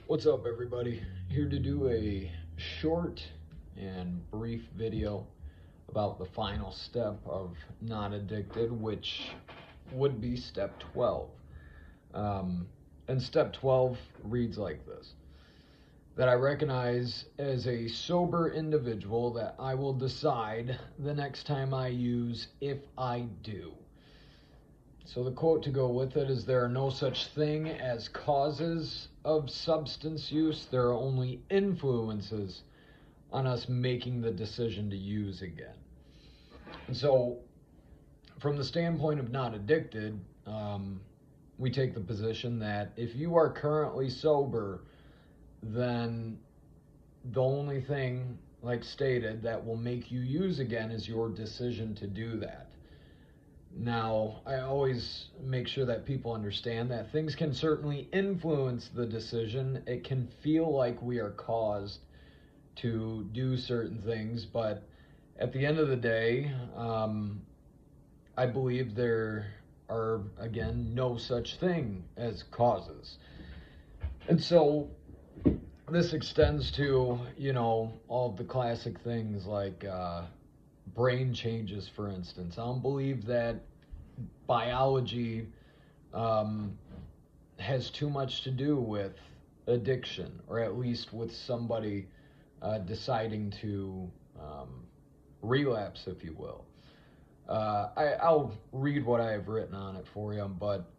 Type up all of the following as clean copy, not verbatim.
What's up, everybody? Here to do a short and brief video about the final step of Not Addicted, which would be step 12. And step 12 reads like this: that I recognize as a sober individual that I will decide the next time I use if I do. So the quote to go with it is, there are no such thing as causes of substance use. There are only influences on us making the decision to use again. And so from the standpoint of Not Addicted, we take the position that if you are currently sober, then the only thing, like stated, that will make you use again is your decision to do that. Now, I always make sure that people understand that things can certainly influence the decision. It can feel like we are caused to do certain things, but at the end of the day, I believe there are, again, no such thing as causes. And so this extends to, all of the classic things like brain changes, for instance. I don't believe that biology has too much to do with addiction, or at least with somebody deciding to relapse, if you will. I'll read what I have written on it for you, but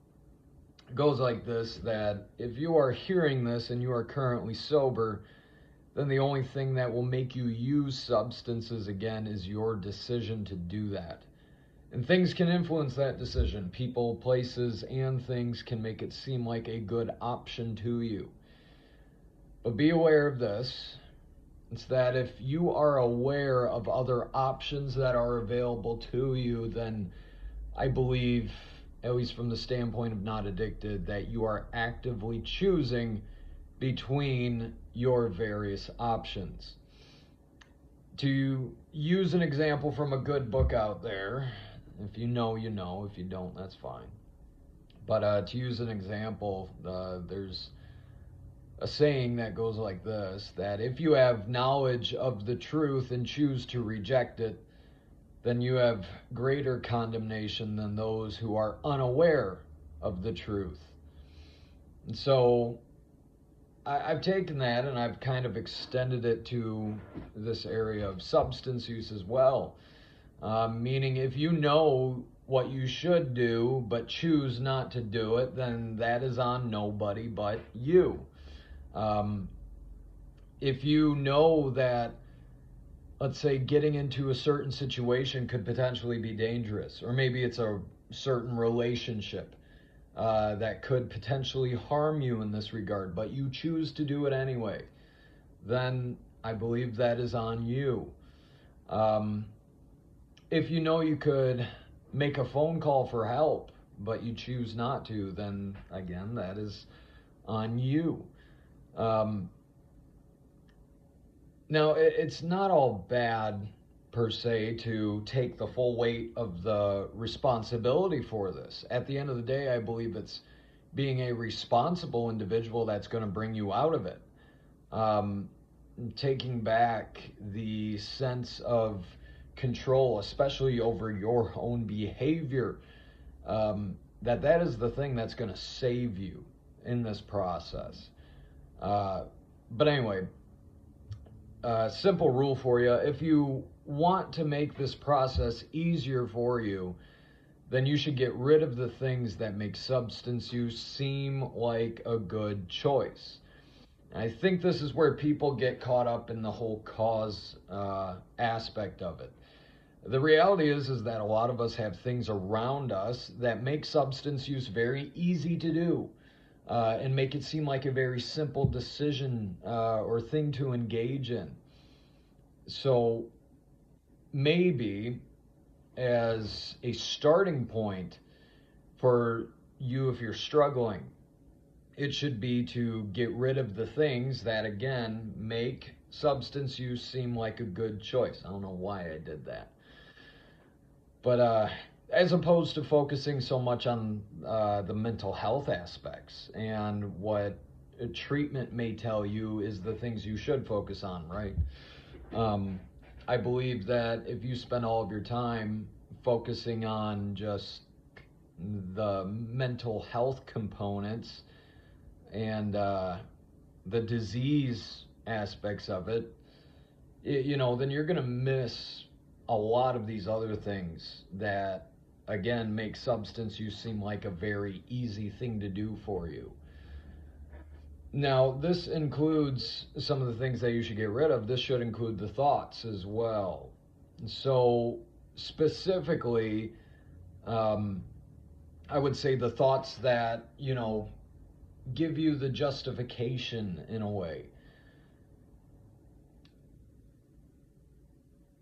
it goes like this: that if you are hearing this and you are currently sober, then the only thing that will make you use substances again is your decision to do that. And things can influence that decision. People, places, and things can make it seem like a good option to you. But be aware of this. It's that if you are aware of other options that are available to you, then I believe, at least from the standpoint of Not Addicted, that you are actively choosing between your various options. To use an example from a good book out there, if you know, you know. If you don't, that's fine. But to use an example, there's a saying that goes like this: that if you have knowledge of the truth and choose to reject it, then you have greater condemnation than those who are unaware of the truth. And so I've taken that and I've kind of extended it to this area of substance use as well. Meaning, if you know what you should do but choose not to do it, then that is on nobody but you. If you know that, let's say, getting into a certain situation could potentially be dangerous, or maybe it's a certain relationship that could potentially harm you in this regard, but you choose to do it anyway, then I believe that is on you. If you know you could make a phone call for help, but you choose not to, then again, that is on you. Now, it's not all bad per se to take the full weight of the responsibility for this. At the end of the day, I believe it's being a responsible individual that's going to bring you out of it. Taking back the sense of control, especially over your own behavior, that is the thing that's going to save you in this process. But anyway, simple rule for you: if you want to make this process easier for you, then you should get rid of the things that make substance use seem like a good choice. And I think this is where people get caught up in the whole cause aspect of it. The reality is that a lot of us have things around us that make substance use very easy to do, and make it seem like a very simple decision or thing to engage in. So maybe as a starting point for you, if you're struggling, it should be to get rid of the things that, again, make substance use seem like a good choice. I don't know why I did that. But as opposed to focusing so much on the mental health aspects and what treatment may tell you is the things you should focus on, right? Um, I believe that if you spend all of your time focusing on just the mental health components and the disease aspects of it, then you're going to miss a lot of these other things that, again, make substance use seem like a very easy thing to do for you. Now, this includes some of the things that you should get rid of. This should include the thoughts as well. So, specifically, I would say the thoughts that, give you the justification in a way.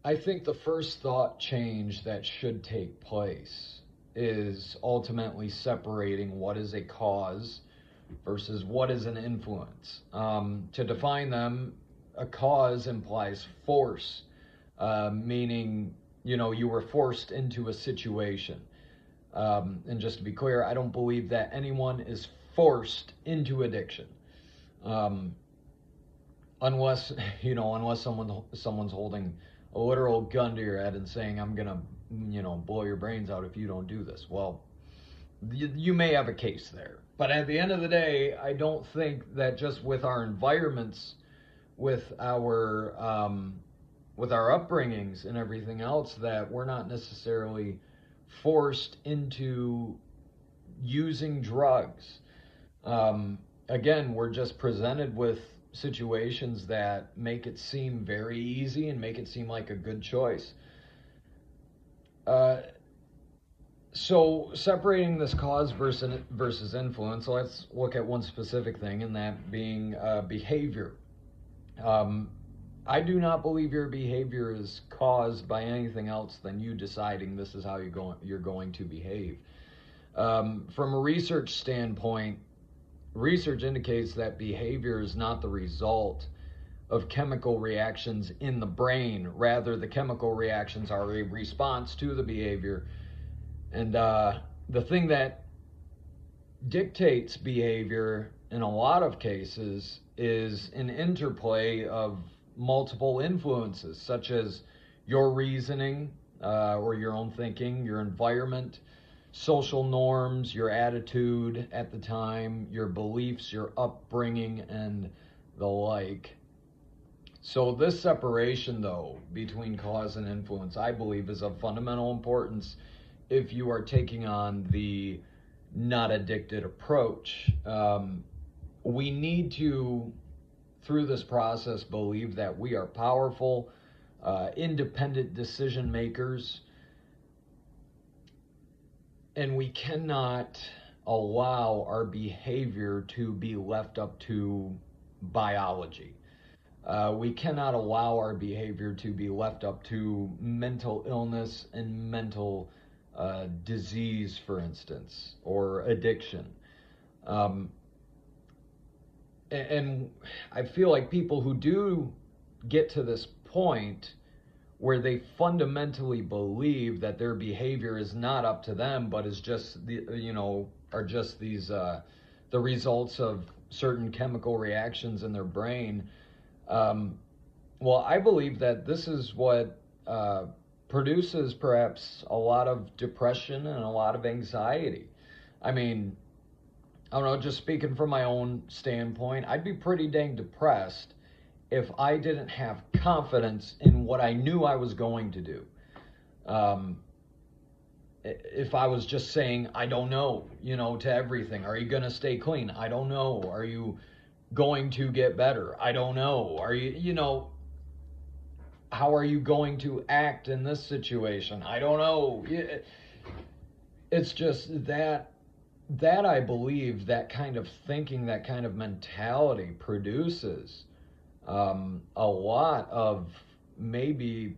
I think the first thought change that should take place is ultimately separating what is a cause versus what is an influence. To define them, a cause implies force, meaning, you were forced into a situation. And just to be clear, I don't believe that anyone is forced into addiction. Unless, unless someone's holding a literal gun to your head and saying, I'm going to, blow your brains out if you don't do this. Well, you may have a case there. But at the end of the day, I don't think that just with our environments, with our upbringings and everything else, that we're not necessarily forced into using drugs. Again, we're just presented with situations that make it seem very easy and make it seem like a good choice. So separating this cause versus influence, let's look at one specific thing, and that being behavior. I do not believe your behavior is caused by anything else than you deciding this is how you're going to behave. From a research standpoint, research indicates that behavior is not the result of chemical reactions in the brain. Rather, the chemical reactions are a response to the behavior. And the thing that dictates behavior in a lot of cases is an interplay of multiple influences, such as your reasoning or your own thinking, your environment, social norms, your attitude at the time, your beliefs, your upbringing, and the like. So this separation, though, between cause and influence, I believe, is of fundamental importance if you are taking on the not addicted approach. We need to, through this process, believe that we are powerful, independent decision makers, and we cannot allow our behavior to be left up to biology. We cannot allow our behavior to be left up to mental illness and mental disease, for instance, or addiction. And I feel like people who do get to this point where they fundamentally believe that their behavior is not up to them, but is just are just these the results of certain chemical reactions in their brain. Well, I believe that this is what produces perhaps a lot of depression and a lot of anxiety. I mean, I don't know, just speaking from my own standpoint, I'd be pretty dang depressed if I didn't have confidence in what I knew I was going to do. If I was just saying, I don't know, to everything. Are you going to stay clean? I don't know. Are you going to get better? I don't know. Are you, how are you going to act in this situation? I don't know. It's just that I believe that kind of thinking, that kind of mentality produces a lot of maybe,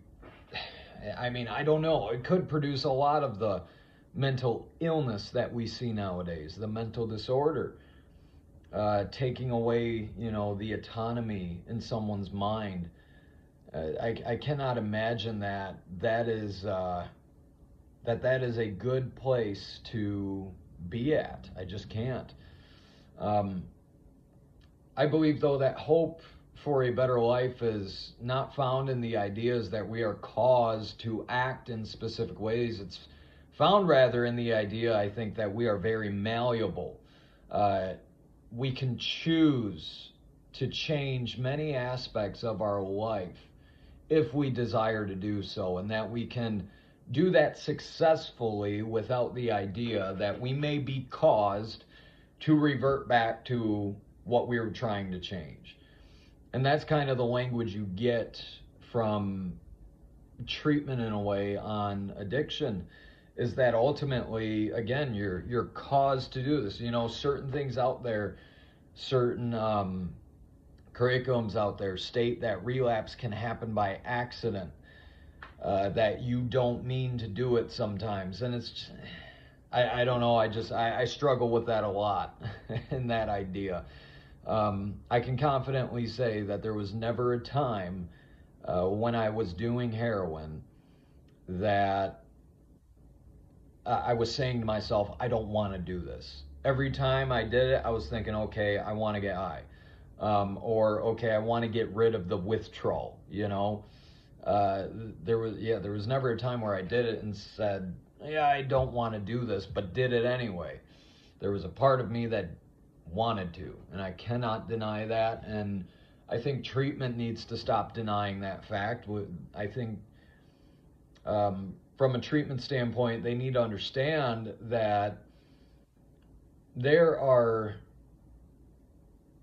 I don't know. It could produce a lot of the mental illness that we see nowadays, the mental disorder, taking away, the autonomy in someone's mind. I cannot imagine that is a good place to be at. I just can't. I believe, though, that hope for a better life is not found in the ideas that we are caused to act in specific ways. It's found rather in the idea, I think, that we are very malleable. We can choose to change many aspects of our life if we desire to do so, and that we can do that successfully without the idea that we may be caused to revert back to what we were trying to change. And that's kind of the language you get from treatment in a way on addiction, is that ultimately, again, you're caused to do this. You know, certain things out there, certain curriculums out there state that relapse can happen by accident, that you don't mean to do it sometimes. And it's just, I don't know, I struggle with that a lot, in that idea. I can confidently say that there was never a time when I was doing heroin that I was saying to myself, I don't want to do this. Every time I did it, I was thinking, okay, I want to get high. Or, okay, I want to get rid of the withdrawal, you know? There was never a time where I did it and said, yeah, I don't want to do this, but did it anyway. There was a part of me that wanted to, and I cannot deny that. And I think treatment needs to stop denying that fact. I think from a treatment standpoint, they need to understand that there are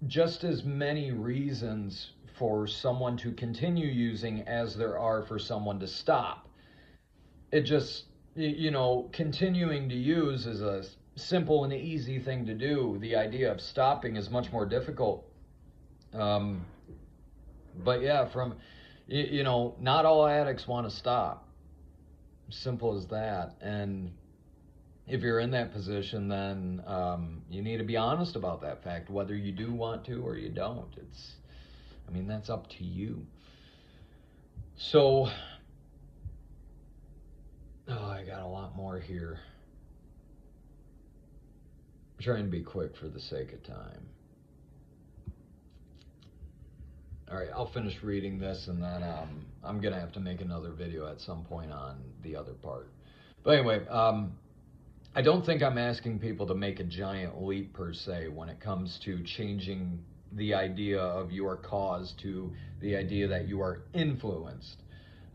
just as many reasons for someone to continue using as there are for someone to stop. It just, you know, continuing to use is a simple and easy thing to do. The idea of stopping is much more difficult. But yeah, you know, not all addicts want to stop. Simple as that. And if you're in that position, then you need to be honest about that fact, whether you do want to or you don't. That's up to you. So, I got a lot more here. I'm trying to be quick for the sake of time. All right, I'll finish reading this, and then I'm going to have to make another video at some point on the other part. But anyway, I don't think I'm asking people to make a giant leap per se when it comes to changing the idea of you are caused to the idea that you are influenced.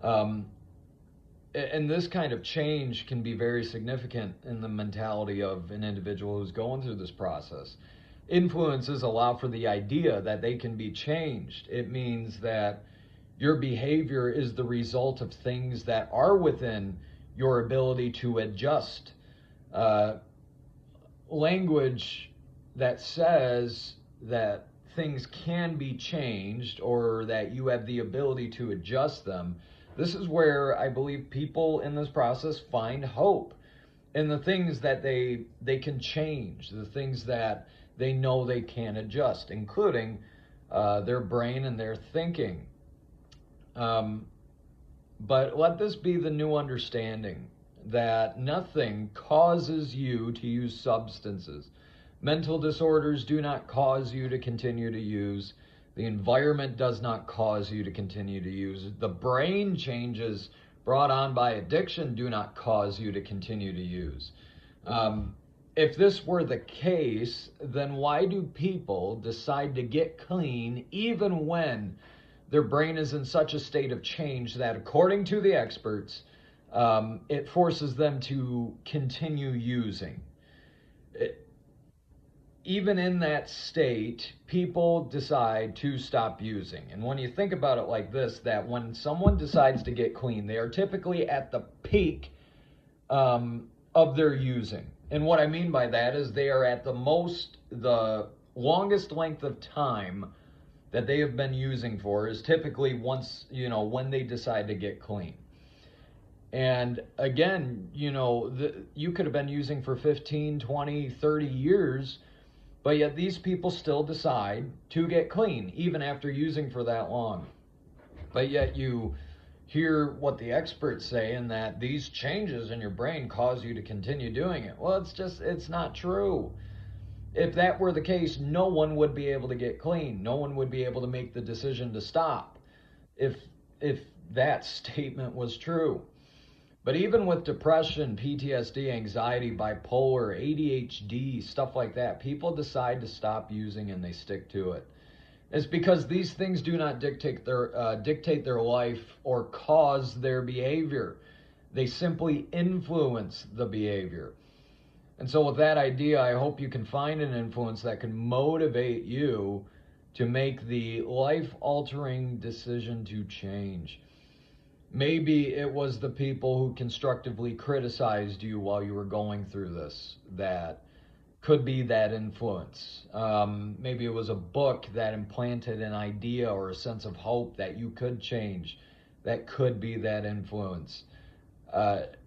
And this kind of change can be very significant in the mentality of an individual who's going through this process. Influences allow for the idea that they can be changed. It means that your behavior is the result of things that are within your ability to adjust. Language that says that things can be changed or that you have the ability to adjust them. This is where I believe people in this process find hope in the things that they can change, the things that they know they can adjust, including their brain and their thinking. But let this be the new understanding that nothing causes you to use substances. Mental disorders do not cause you to continue to use. The environment does not cause you to continue to use. The brain changes brought on by addiction do not cause you to continue to use. If this were the case, then why do people decide to get clean even when their brain is in such a state of change that, according to the experts, it forces them to continue using? Even in that state, people decide to stop using. And when you think about it like this, that when someone decides to get clean, they are typically at the peak of their using. And what I mean by that is they are at the longest length of time that they have been using for is typically once, when they decide to get clean. And again, you could have been using for 15, 20, 30 years, but yet these people still decide to get clean, even after using for that long. But yet you hear what the experts say, and that these changes in your brain cause you to continue doing it. Well, it's not true. If that were the case, no one would be able to get clean. No one would be able to make the decision to stop if if that statement was true. But even with depression, PTSD, anxiety, bipolar, ADHD, stuff like that, people decide to stop using and they stick to it. It's because these things do not dictate their life or cause their behavior. They simply influence the behavior. And so with that idea, I hope you can find an influence that can motivate you to make the life-altering decision to change. Maybe it was the people who constructively criticized you while you were going through this that could be that influence. Maybe it was a book that implanted an idea or a sense of hope that you could change. That could be that influence.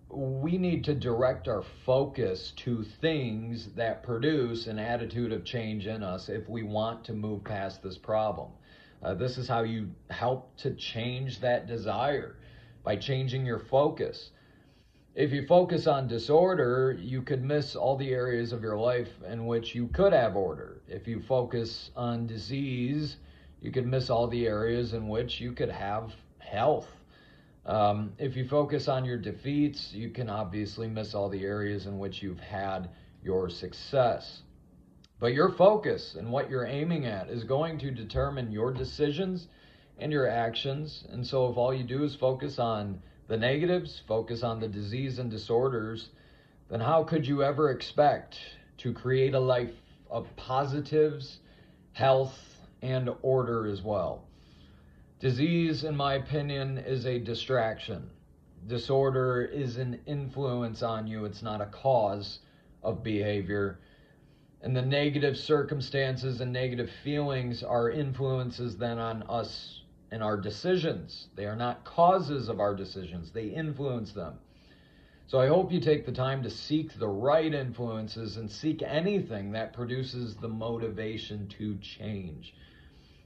We need to direct our focus to things that produce an attitude of change in us if we want to move past this problem. This is how you help to change that desire, by changing your focus. If you focus on disorder, you could miss all the areas of your life in which you could have order. If you focus on disease, you could miss all the areas in which you could have health. If you focus on your defeats, you can obviously miss all the areas in which you've had your success. But your focus and what you're aiming at is going to determine your decisions and your actions. And so if all you do is focus on the negatives, focus on the disease and disorders, then how could you ever expect to create a life of positives, health, and order as well? Disease, in my opinion, is a distraction. Disorder is an influence on you. It's not a cause of behavior. And the negative circumstances and negative feelings are influences then on us and our decisions. They are not causes of our decisions. They influence them. So I hope you take the time to seek the right influences and seek anything that produces the motivation to change.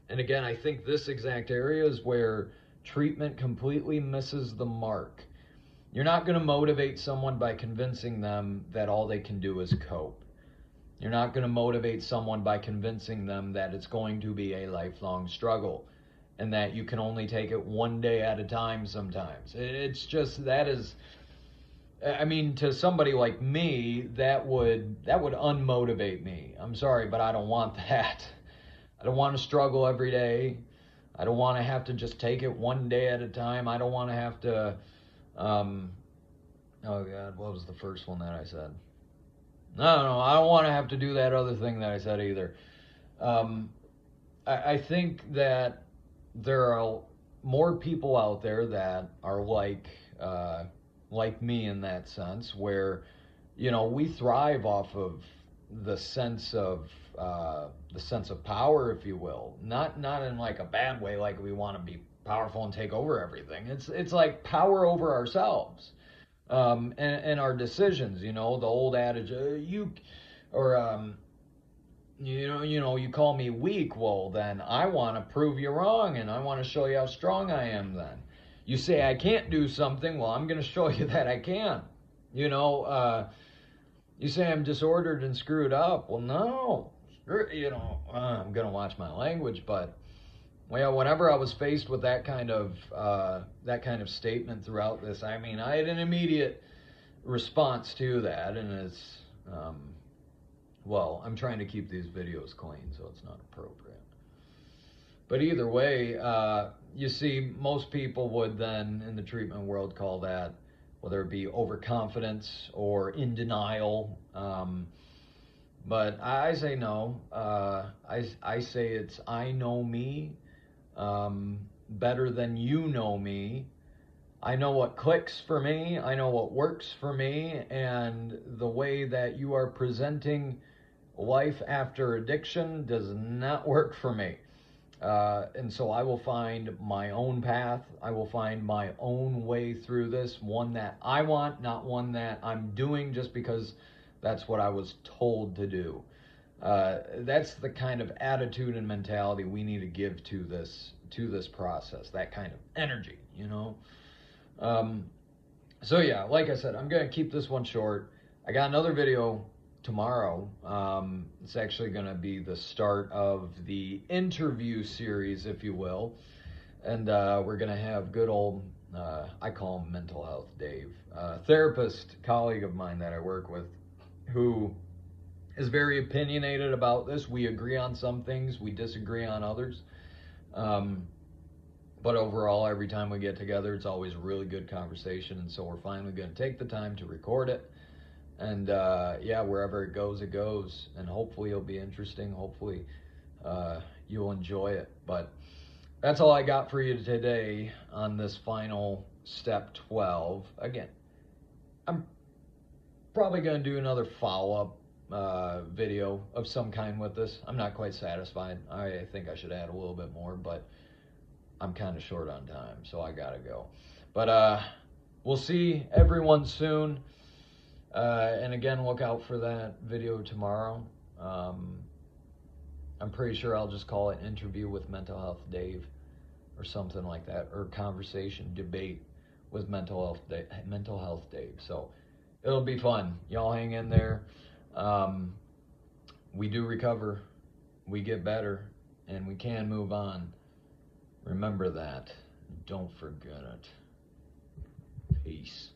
And again, I think this exact area is where treatment completely misses the mark. You're not going to motivate someone by convincing them that all they can do is cope. You're not going to motivate someone by convincing them that it's going to be a lifelong struggle and that you can only take it one day at a time sometimes. It's just, that is, I mean, to somebody like me, that would unmotivate me. I'm sorry, but I don't want that. I don't want to struggle every day. I don't want to have to just take it one day at a time. I don't want to have to, oh God, what was the first one that I said? No, I don't want to have to do that other thing that I said either. I think that there are more people out there that are like me in that sense, where, you know, we thrive off of the sense of power, if you will. Not in like a bad way, like we want to be powerful and take over everything. It's like power over ourselves. And our decisions, you know, the old adage, you call me weak. Well, then I want to prove you wrong, and I want to show you how strong I am. Then you say I can't do something. Well, I'm going to show you that I can. You know, you say I'm disordered and screwed up. Well, no, I'm going to watch my language, but. Well, whenever I was faced with that kind of statement throughout this, I mean, I had an immediate response to that, and it's, well, I'm trying to keep these videos clean, so it's not appropriate. But either way, you see, most people would then, in the treatment world, call that, whether it be overconfidence or in denial. But I say no. I say it's I know me. Better than you know me. I know what clicks for me. I know what works for me. And the way that you are presenting life after addiction does not work for me. And so I will find my own path. I will find my own way through this, one that I want, not one that I'm doing just because that's what I was told to do. That's the kind of attitude and mentality we need to give to this process, that kind of energy, you know. So yeah, like I said, I'm going to keep this one short. I got another video tomorrow. It's actually going to be the start of the interview series, if you will. And we're going to have good old, I call him Mental Health Dave, therapist colleague of mine that I work with, who is very opinionated about this. We agree on some things, we disagree on others. But overall, every time we get together, it's always a really good conversation. And so we're finally going to take the time to record it. And yeah, wherever it goes, it goes. And hopefully it'll be interesting. Hopefully you'll enjoy it. But that's all I got for you today on this final step 12. Again, I'm probably going to do another follow-up video of some kind with this. I'm not quite satisfied. I think I should add a little bit more, but I'm kind of short on time, so I gotta go. But we'll see everyone soon. And again, look out for that video tomorrow. I'm pretty sure I'll just call it Interview with Mental Health Dave or something like that, or Conversation Debate with Mental Health Dave. So it'll be fun. Y'all hang in there. We do recover, we get better, and we can move on. Remember that. Don't forget it. Peace.